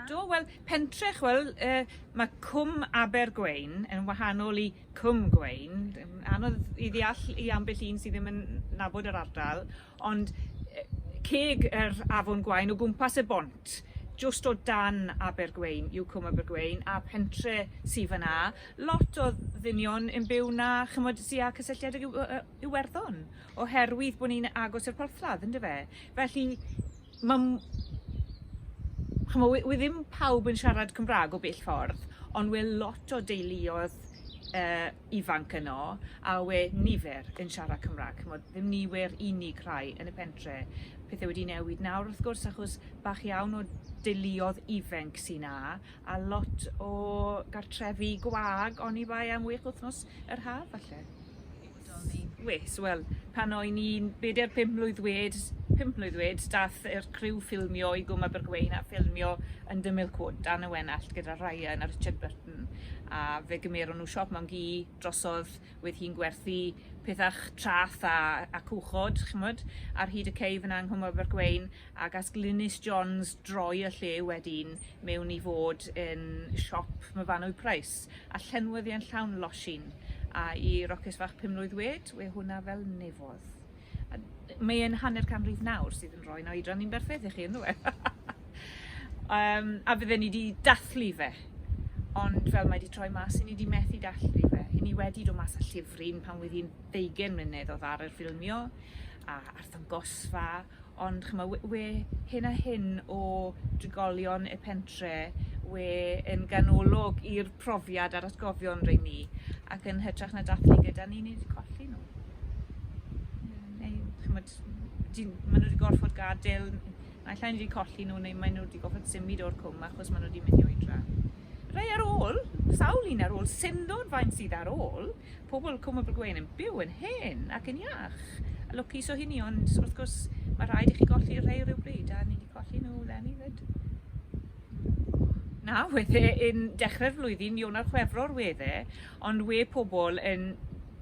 Do, wel, pentrech, wel, mae cwm Abergwaun yn wahanol i cwm Gwaun. Anodd i ddeall i ambell un sydd ddim yn nabod yr ardal, ond ceg yr afon Gwaun o gwmpas y bont, just o dan Abergwaun yw cwm Abergwaun, a pentre sydd yna. Lot o ddynion yn byw na, chymod, sydd â cysylltiad ag Iwerddon, oherwydd bod ni'n agos i'r porthladd, ynddo fe. Felly, we ddim pawb yn siarad Cymraeg o bell ffordd, ond we lot o deuluodd ifanc yno, a we nifer yn siarad Cymraeg. Ddim nifer unig rhai yn y pentre. Pethau wedi newid nawr wrth gwrs, achos bach iawn o deuluodd ifanc sy'n na, a lot o gartrefi gwag, ond i bai am 6 wythnos yr haf, falle. Wes, wel, pan o'n i'n 4-5 mlwydd wed, dath yr criw ffilmio i gwm Abergwaun a ffilmio yn Dymylcwd, dan y Wenallt gyda Ryan a Richard Burton. A fe gymeron nhw siop mewn gi drosodd wedd hi'n gwerthu pethach trath a cwchod, chymod, ar hyd y ceif yn Nghwm Abergwaun, ac as Glynis Johns droi y lle wedyn mewn i fod yn siop Myfanwy Price, a llenwodd i'n llawn losin. A i roces fach 5 mlwydd wed, we hwnna fel nefodd. Mae yn hanner canrif nawr sydd yn rhoi oedran ni'n berffaith i chi, ynddo fe? A fydden ni wedi dathlu fe, ond fel mae wedi troi mas, ni wedi methu dathlu fe. Ni wedi dod mas a llyfrin pan wedd hi'n 20 mlynedd oedd ar y ffilmio, a arddangosfa, ond we hyn a hyn o drigolion y pentre, we yn ganolog i'r profiad a'r atgofion rhaid ni, ac yn hytrach na dathlu gyda ni wedi colli nhw. Maen nhw wedi gorfod gadael, naill ai wedi colli nhw, neu maen nhw wedi gorfod symud o'r cwm achos maen nhw wedi mynd i oedra. Rai ar ôl, sawl un ar ôl, syndod faint sydd ar ôl, pobl Cwm Abergwaun yn byw yn hen ac yn iach. A lwcus o hynny, ond wrth gwrs mae rhaid i chi golli rhai rhywbryd, a ni wedi colli nhw lenni fyd. Na, wedd yn dechrau'r flwyddyn, Iona'r Chwefror wedd ond we pobl yn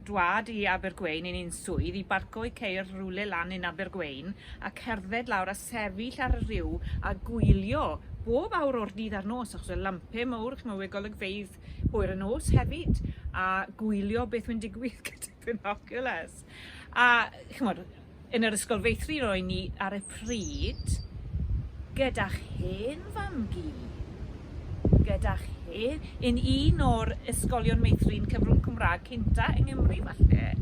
dwad i Abergwaun yn un swydd i barco i ceir rhywle lan yn Abergwaun a cerdded lawr a sefyll ar y riw a gwylio bob awr o'r dydd ar nos, achos y lampau mawr, chymawyd golygfeydd hwyr y nos hefyd, a gwylio beth yn digwydd gyda binoculars. A chymod, yn yr ysgol feithrin ro'n ni ar y pryd, gyda'ch hen famgu, gyda'ch hen, yn un o'r ysgolion meithrin cyfrwng Cymraeg cynta yng Nghymru falle.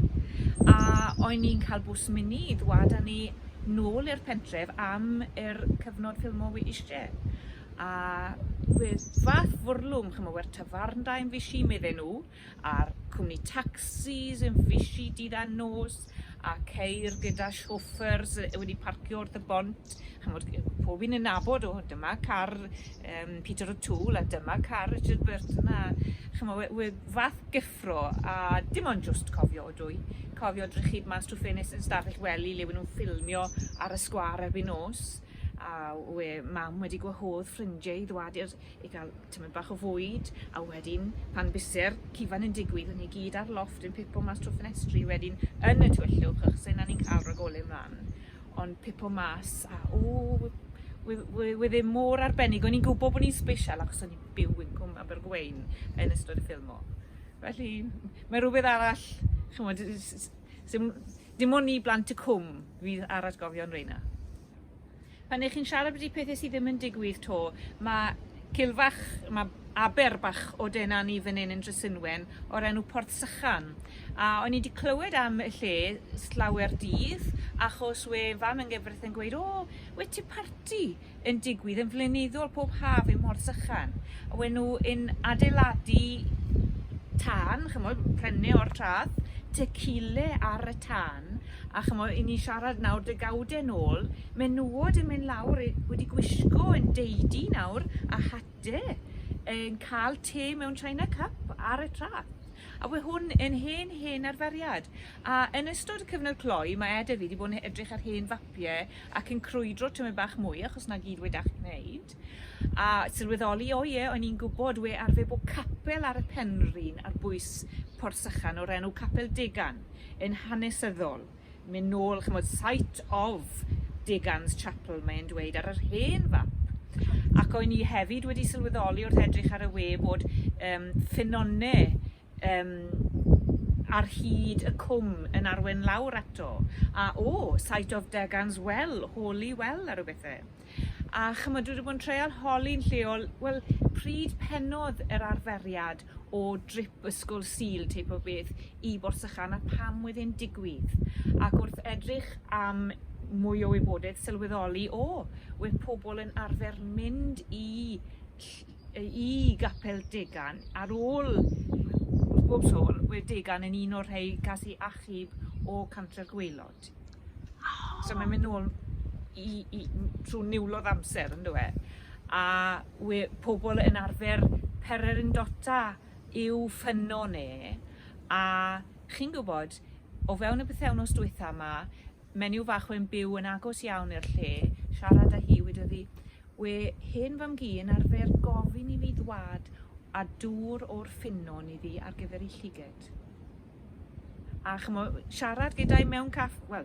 A o'n ni'n cael bws mini ddwad â ni nôl i'r pentref am yr cyfnod ffilmo wy eisiau. A wedd fath fwrlwm, chymawyd, tafarndau yn fysi medden nhw, a'r cwmni taxis yn fysi dydd a nos, a ceir gyda sioffers wedi parcio wrth y bont. Pob un yn nabod, dyma car Peter O'Toole a dyma car Richard Burton. Wedd fath gyffro, a dim ond just cofio o dwy. Cofio drychyd mas trwy ffenest yn stafell wely le wedyn nhw'n ffilmio ar y sgwar erbyn nos. A mam wedi gwahodd ffrindiau i ddwadur i gael tymor bach o fwyd, a wedyn pan buser cifan yn digwydd, o'n i gyd ar loft yn pipo mas trwy ffenestri wedyn yn y tywyllwch, achos yna ni'n cael rhagolyn mlaen. Ond pipo mas, a wedd e mor arbennig, o'n i'n gwybod bod ni'n special achos o'n i'n byw yn Cwm Abergwaun yn ystod y ffilmo. Felly, mae rhywbeth arall, chymod, dim ond ni blant y cwm fydd ar atgofion reina. Pan eich chi'n siarad beth pethau sydd ddim yn digwydd to, mae cilfach, mae aber bach o Denan i fan hyn yn Dresynwen o'r enw Port Sychan. A o'n i wedi clywed am y lle slawer dydd, achos fam yn gyfraith yn gweud, we ti parti yn digwydd yn flynyddol pob haf yn Port Sychan. A we nhw yn adeiladu tân, chymod, prenne o'r trath, tequila ar y tân, a chymod, i ni siarad nawr dy gawdau nôl, menywod yn mynd lawr wedi gwisgo yn deudi nawr a hatau yn cael te mewn China Cup ar y trath. A we hwn yn hen arferiad. A yn ystod y cyfnod cloi, mae Eda fi wedi bod yn edrych ar hen fapiau ac yn crwydro tyma bach mwy, achos na gyd wedach wneud. A sylweddoli, o'n i'n gwybod arfer bod capel ar y penrhin ar bwys Port Sychan o'r enw Capel Degan yn hanesyddol. Mynd nôl, chymod, site of Degan's Chapel, mae'n dweud, ar yr hen fap. Ac o'n i hefyd wedi sylweddoli wrth edrych ar y we bod ffynonau ar hyd y cwm yn arwen lawr eto. A site of Degan's well, holy well ar y bethau. A chymod, dwi wedi bod yn treial holi'n lleol, wel, pryd penodd yr arferiad o drip ysgol sil teip o beth i Borsychan a pam wedd e'n digwydd. Ac wrth edrych am mwy o wybodaeth sylweddoli, wedd pobl yn arfer mynd i Capel Degan ar ôl, wrth bob sôn, wedd Degan yn un o'r rhai gas i achub o Cantre'r Gwaelod. So mae'n mynd nôl trwy niwlodd amser, yn dwi. A pobl yn arfer Pererindota i'w ffynno ne. A chi'n gwybod, o fewn y bythefnos dwytha yma, menyw fach yn byw yn agos iawn i'r lle, siarad â hi wedodd hi, hen fam gi yn arfer gofyn i fi ddwad a dŵr o'r ffynnon iddi ar gyfer ei llyged. A siarad gyda'i mewn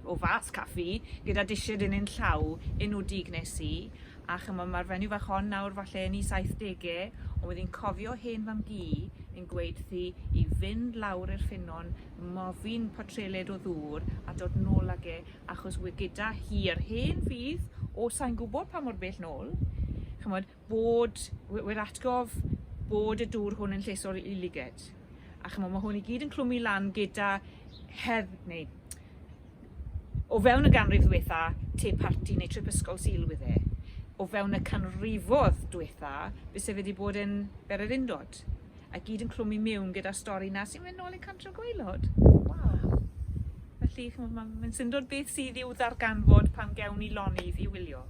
o fas caffi, gyda disiad yn un llaw, enwdig nes i. A mae'r fenyw fach hon nawr falle yn ei 70au, ond wedd hi'n cofio hen fam gi yn gweud thi i fynd lawr i'r ffynnon, mofi'n potreled o ddŵr a dod nôl ag achos gyda hi'r hen fydd, sa'n gwybod pa mor bell nôl, wedd atgof bod y dŵr hwn yn llesol i lyged. A mae hwn i gyd yn clwmu lan gyda o fewn y ganrif ddiwetha, te parti neu trip ysgol sil wedd e. O fewn y canrifodd diwetha, fyse wedi bod yn Bererindod. A gyd yn clwmu mewn gyda stori na sy'n mynd nôl i Cantre'r Gwaelod. Wow. Felly, mae'n syndod beth sydd i'w ddarganfod pan gewn ni lonydd i wylio.